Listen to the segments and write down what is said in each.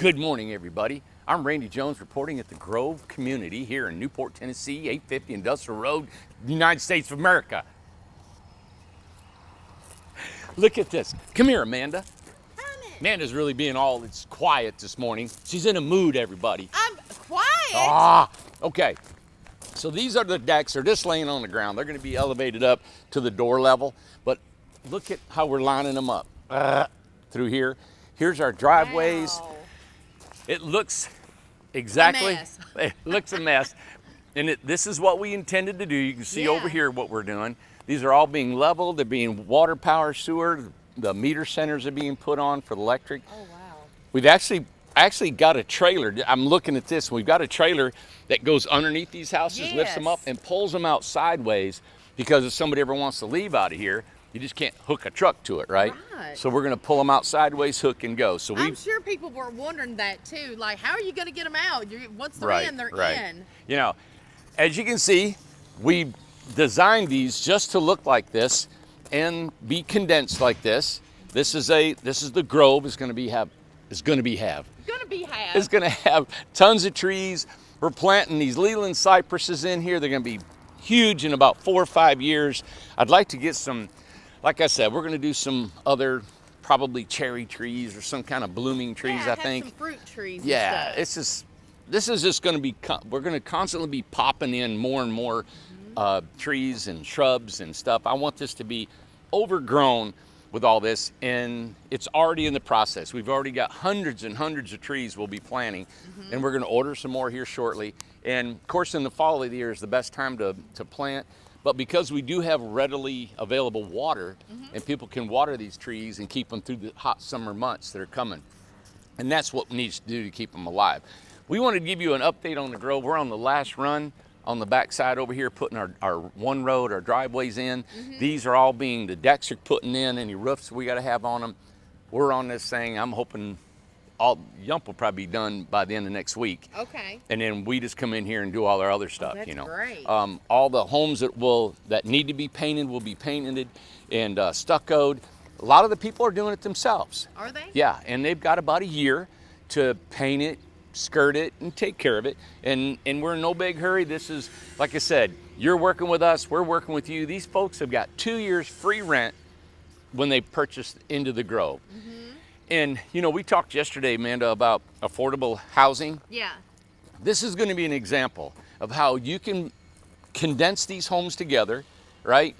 Good morning, everybody. I'm Randy Jones reporting at the Grove Community here in Newport, Tennessee, 850 Industrial Road, United States of America. Look at this. Come here, Amanda. Amanda's really being all it's quiet this morning. She's in a mood, everybody. I'm quiet. Okay. So these are the decks. They're just laying on the ground. They're going to be elevated up to the door level. But look at how we're lining them up through here. Here's our driveways. Wow. It looks exactly, A mess. It looks a mess. And this is what we intended to do. You can see over here what we're doing. These are all being leveled. They're being water, power, sewer. The meter centers are being put on for the electric. Oh, wow. We've actually got a trailer. I'm looking at this. We've got a trailer that goes underneath these houses, lifts them up, and pulls them out sideways, because if somebody ever wants to leave out of here, you just can't hook a truck to it, right? Right. So we're going to pull them out sideways, hook and go. So I'm sure people were wondering that too. Like, how are you going to get them out? Once they're in, they're in. You know, as you can see, we designed these just to look like this and be condensed like this. This is the Grove. It's going to have tons of trees. We're planting these Leland cypresses in here. They're going to be huge in about 4 or 5 years. I'd like to get some, like I said, we're going to do some other probably cherry trees or some kind of blooming trees, I think. Some fruit trees. Yeah, this is just going to be, we're going to constantly be popping in more and more trees and shrubs and stuff. I want this to be overgrown with all this, and it's already in the process. We've already got hundreds and hundreds of trees we'll be planting, and we're going to order some more here shortly. And of course, in the fall of the year is the best time to plant. But because we do have readily available water, and people can water these trees and keep them through the hot summer months that are coming. And that's what we need to do to keep them alive. We wanted to give you an update on the Grove. We're on the last run on the backside over here, putting our one road, our driveways in. These are all the decks are putting in, any roofs we got to have on them. We're on this thing. I'm hoping Yump will probably be done by the end of next week. Okay. And then we just come in here and do all our other stuff, That's great. All the homes that need to be painted will be painted and stuccoed. A lot of the people are doing it themselves. Are they? Yeah, and they've got about a year to paint it, skirt it, and take care of it. And we're in no big hurry. This is, like I said, you're working with us, we're working with you. These folks have got 2 years free rent when they purchased into the Grove. And we talked yesterday, Amanda, about affordable housing. Yeah. This is going to be an example of how you can condense these homes together, right?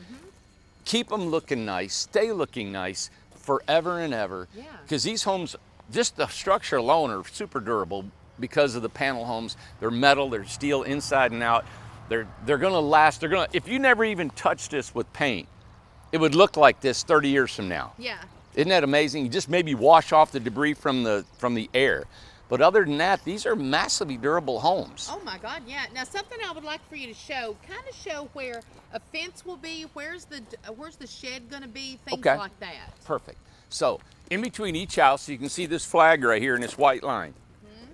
Keep them looking nice, stay looking nice forever and ever. Yeah. Because these homes, just the structure alone, are super durable because of the panel homes. They're metal, they're steel inside and out. They're going to last. If you never even touch this with paint, it would look like this 30 years from now. Yeah. Isn't that amazing? You just maybe wash off the debris from the air. But other than that, these are massively durable homes. Oh my God, yeah. Now something I would like for you to show where a fence will be, where's the shed gonna be, things like that. Perfect. So in between each house, you can see this flag right here in this white line.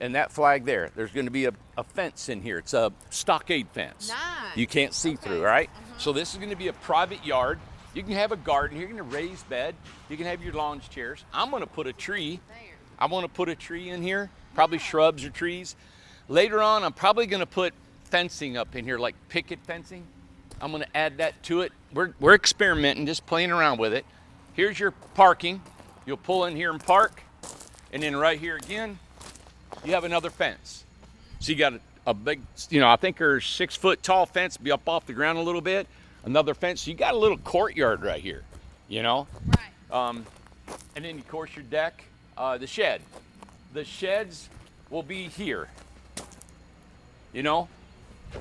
And that flag there's gonna be a fence in here. It's a stockade fence. Nice. You can't see through, right? So this is gonna be a private yard. You can have a garden here, you can raise bed, you can have your lounge chairs. I'm gonna put a tree. I want to put a tree in here, probably shrubs or trees. Later on, I'm probably going to put fencing up in here, like picket fencing. I'm going to add that to it. We're experimenting, just playing around with it. Here's your parking. You'll pull in here and park. And then right here again, you have another fence. So you got a big, I think there's 6 foot tall fence, be up off the ground a little bit. Another fence. So you got a little courtyard right here, Right. And then, of course, your deck. The shed. The sheds will be here. They're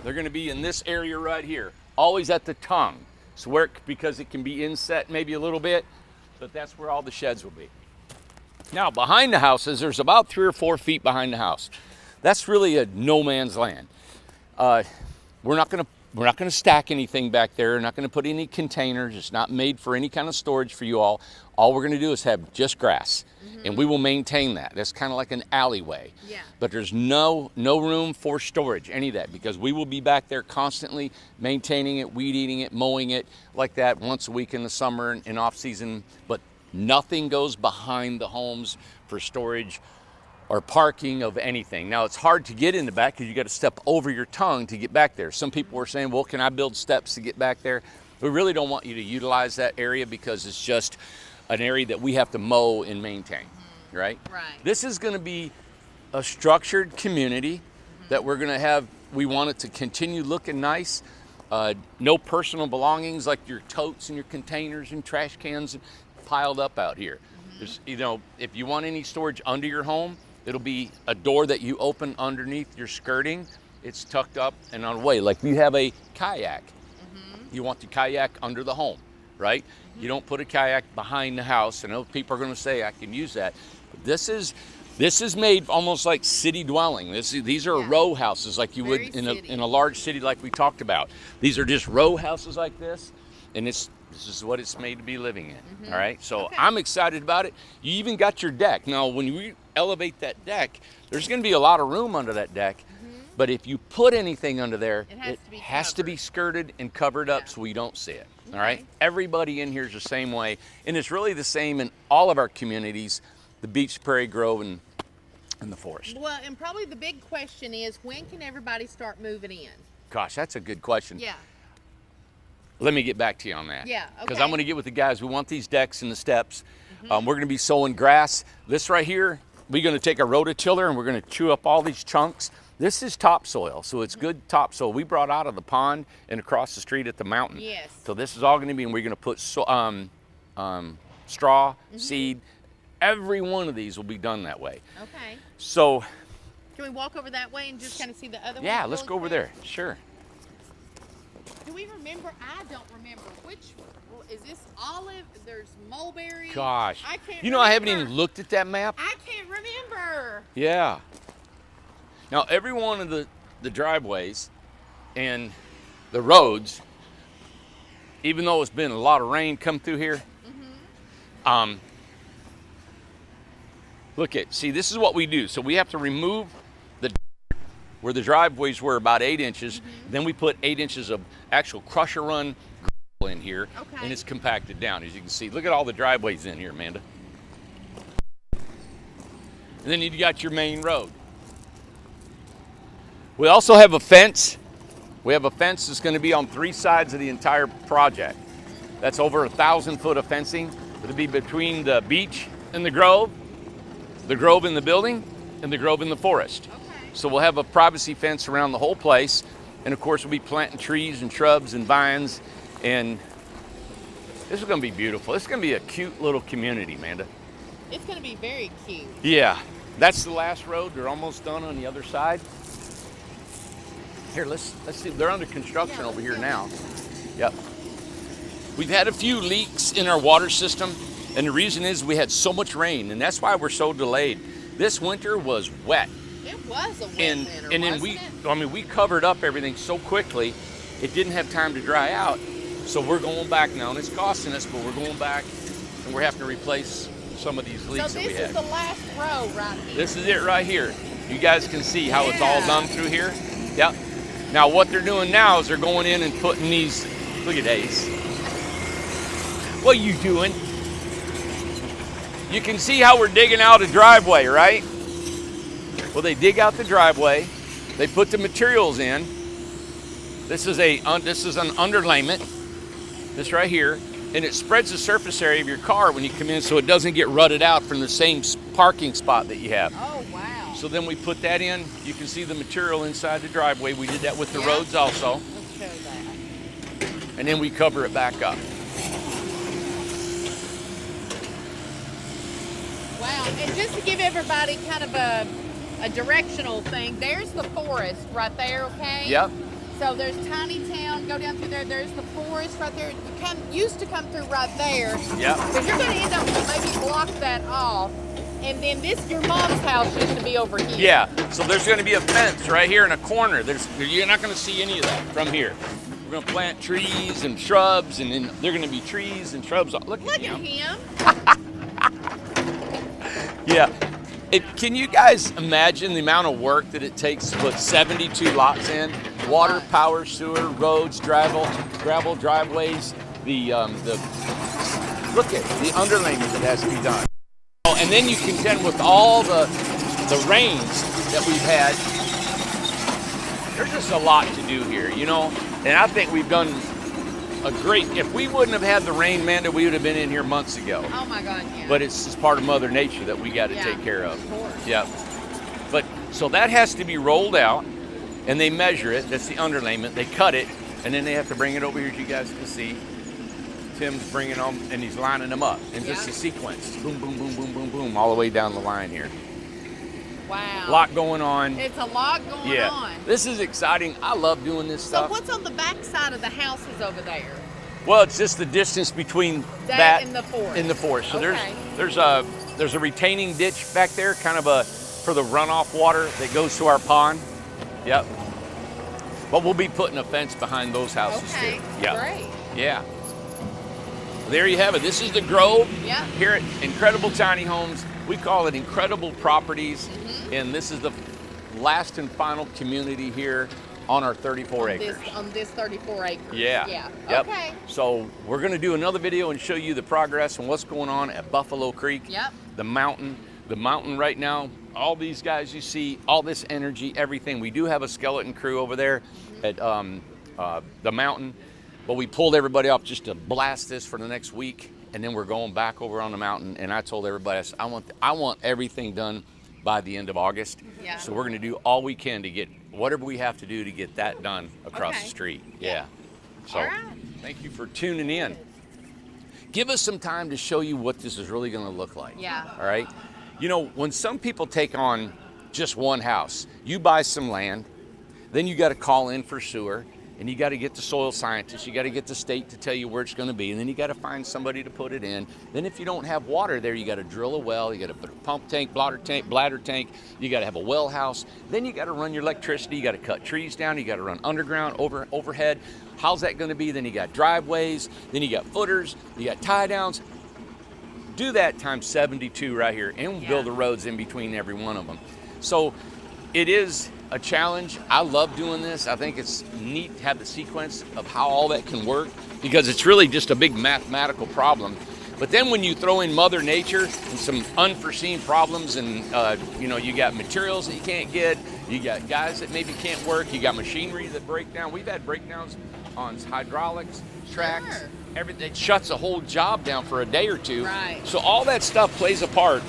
going to be in this area right here, always at the tongue. So because it can be inset maybe a little bit, but that's where all the sheds will be. Now, behind the houses, there's about 3 or 4 feet behind the house. That's really a no man's land. We're not going to stack anything back there. We're not going to put any containers. It's not made for any kind of storage for you all. All we're going to do is have just grass, and we will maintain that. That's kind of like an alleyway. Yeah. But there's no room for storage, any of that, because we will be back there constantly maintaining it, weed eating it, mowing it like that once a week in the summer and off season. But nothing goes behind the homes for storage or parking of anything. Now, it's hard to get in the back because you got to step over your tongue to get back there. Some people were saying, well, can I build steps to get back there? We really don't want you to utilize that area because it's just an area that we have to mow and maintain, right? Right. This is going to be a structured community that we're going to have. We want it to continue looking nice. No personal belongings like your totes and your containers and trash cans piled up out here. There's, you know, if you want any storage under your home, it'll be a door that you open underneath your skirting. It's tucked up and on the way. Like you have a kayak. You want the kayak under the home, right? You don't put a kayak behind the house. I know people are going to say I can use that. But this is made almost like city dwelling. These are row houses like you would in a large city like we talked about. These are just row houses like this, and this is what it's made to be living in. All right, so I'm excited about it. You even got your deck. Now, when we elevate that deck, there's going to be a lot of room under that deck. But if you put anything under there, it has to be skirted and covered up so we don't see it. All right, everybody in here is the same way, and it's really the same in all of our communities, the beach, prairie, grove, and the forest. Well, and probably the big question is, when can everybody start moving in? Gosh, that's a good question. Yeah. Let me get back to you on that. Yeah, Because okay. I'm going to get with the guys. We want these decks and the steps. We're going to be sowing grass. This right here, we're going to take a rototiller and we're going to chew up all these chunks. This is topsoil, so it's good topsoil. We brought out of the pond and across the street at the mountain. Yes. So this is all going to be, and we're going to put straw, seed. Every one of these will be done that way. Okay. So, Can we walk over that way and just kind of see the other one? yeah, let's go over there. Sure. Do we remember? I don't remember. Which, is this olive? There's mulberry. Gosh. I can't You know, I haven't remember. even looked at that map. I can't remember. Yeah. Now, every one of the driveways and the roads, even though it's been a lot of rain come through here, see, this is what we do. So we have to remove the where the driveways were about 8 inches. Then we put 8 inches of actual crusher run gravel in here, and it's compacted down, as you can see. Look at all the driveways in here, Amanda. And then you got your main road. We also have a fence. We have a fence that's going to be on 3 sides of the entire project. That's over 1,000 foot of fencing. It'll be between the beach and the grove in the building, and the grove in the forest. Okay. So we'll have a privacy fence around the whole place. And of course, we'll be planting trees and shrubs and vines. And this is going to be beautiful. It's going to be a cute little community, Amanda. It's going to be very cute. Yeah. That's the last road. They're almost done on the other side. Here, let's see. They're under construction over here now. Yep. We've had a few leaks in our water system, and the reason is we had so much rain, and that's why we're so delayed. This winter was wet. It was a wet And winter, then we covered up everything so quickly, it didn't have time to dry out. So we're going back now, and it's costing us, but we're going back, and we're having to replace some of these leaks So that we this had. is the last row right here. This is it right here. You guys can see how it's all done through here. Yep. Now what they're doing now is they're going in and putting these, look at Ace. What are you doing? You can see how we're digging out a driveway, right? Well, they dig out the driveway. They put the materials in. This is an underlayment, this right here, and it spreads the surface area of your car when you come in so it doesn't get rutted out from the same parking spot that you have. Oh, wow. So then we put that in. You can see the material inside the driveway. We did that with the roads also. Let's show that. And then we cover it back up. Wow. And just to give everybody kind of a directional thing, there's the forest right there, okay? Yep. So there's Tiny Town, go down through there. There's the forest right there. You used to come through right there. Yep. But you're going to end up maybe block that off. And then your mom's house used to be over here. Yeah, so there's going to be a fence right here in a corner. You're not going to see any of that from here. We're going to plant trees and shrubs, and then they're going to be trees and shrubs. Look at him. Yeah. Can you guys imagine the amount of work that it takes to put 72 lots in? Water, power, sewer, roads, gravel driveways, look at the underlayment that has to be done. And then you contend with all the the rains that we've had, there's just a lot to do here, you know? And I think we've done a great, if we wouldn't have had the rain, Amanda, we would have been in here months ago. Oh my God, yeah. But it's just part of Mother Nature that we got to take care of. Of course. Yep. But so that has to be rolled out, and they measure it. That's the underlayment. They cut it, and then they have to bring it over here, as you guys can see. Tim's bringing them, and he's lining them up in just a sequence. Boom, boom, boom, boom, boom, boom, all the way down the line here. Wow. A lot going on. It's a lot going on. This is exciting. I love doing this stuff. So what's on the back side of the houses over there? Well, it's just the distance between That and the forest. and the forest. So Okay. there's a retaining ditch back there, kind of for the runoff water that goes to our pond. Yep. But we'll be putting a fence behind those houses Okay. too. Yeah. Great. Yeah. There you have it. This is the Grove. Yeah. Here at Incredible Tiny Homes. We call it Incredible Properties, Mm-hmm. and this is the last and final community here on our 34 acres. On this 34 acres. Yeah. Yeah. Yep. Okay. So we're going to do another video and show you the progress and what's going on at Buffalo Creek. Yep. The mountain right now, all these guys you see, all this energy, everything. We do have a skeleton crew over there at the mountain, but we pulled everybody up just to blast this for the next week, and then we're going back over on the mountain. And I told everybody, I want everything done by the end of August. Yeah. So we're going to do all we can to get whatever we have to do to get that done across Okay. the street. Yeah. Yeah. So All right. thank you for tuning in. Give us some time to show you what this is really going to look like. Yeah. All right. You know, when some people take on just one house, you buy some land, then you got to call in for sewer, and you got to get the soil scientists, you got to get the state to tell you where it's going to be, and then you got to find somebody to put it in. Then if you don't have water there, you got to drill a well, you got to put a pump tank, bladder tank, you got to have a well house. Then you got to run your electricity, you got to cut trees down, you got to run underground, overhead. How's that going to be? Then you got driveways, then you got footers, you got tie downs. Do that times 72 right here, and we'll build the roads in between every one of them. So it is a challenge. I love doing this. I think it's neat to have the sequence of how all that can work, because it's really just a big mathematical problem. But then when you throw in Mother Nature and some unforeseen problems, and you got materials that you can't get, you got guys that maybe can't work, you got machinery that break down. We've had breakdowns on hydraulics, tracks, Sure. everything. It shuts a whole job down for a day or two. Right. So all that stuff plays a part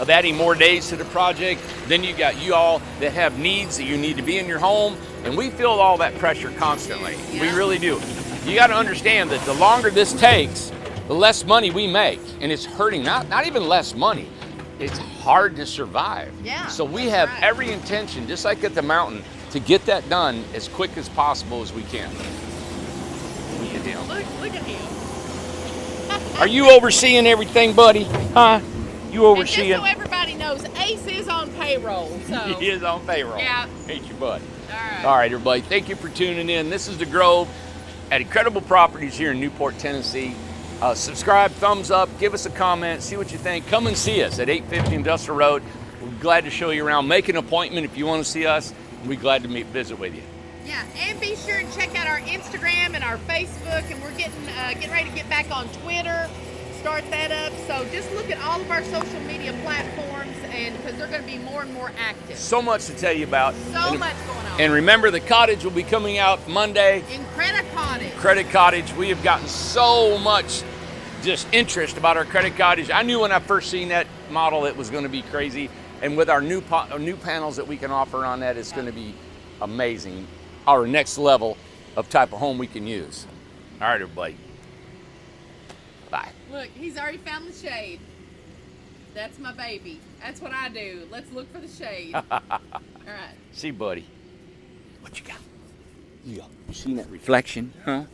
of adding more days to the project. Then you got you all that have needs that you need to be in your home, and we feel all that pressure constantly. Yeah. We really do. You got to understand that the longer this takes, the less money we make, and it's hurting. Not even less money. It's hard to survive. Yeah, So we that's have right. every intention, just like at the mountain, to get that done as quick as possible as we can. Look at him. Look at him. Are you overseeing everything, buddy? Huh? You And overseeing? just so everybody knows, Ace is on payroll. So. He is on payroll. Yeah. Ain't you, bud? All right. All right, everybody. Thank you for tuning in. This is The Grove at Incredible Properties here in Newport, Tennessee. Subscribe, thumbs up, give us a comment, see what you think. Come and see us at 850 Industrial Road. We're glad to show you around. Make an appointment if you want to see us. We'd be glad to visit with you. Yeah, and be sure and check out our Instagram and our Facebook, and we're getting ready to get back on Twitter, start that up. So just look at all of our social media platforms, and because they're going to be more and more active. So much to tell you about. So much going on. And remember, the cottage will be coming out Monday. In Credit Cottage. Credit Cottage. We have gotten so much just interest about our Credit Cottage. I knew when I first seen that model it was going to be crazy, and with our new panels that we can offer on that, it's going to be amazing. Our next level of type of home we can use. All right, everybody. Bye. Look, he's already found the shade. That's my baby. That's what I do. Let's look for the shade. All right. See, buddy. What you got? You seen that reflection, huh?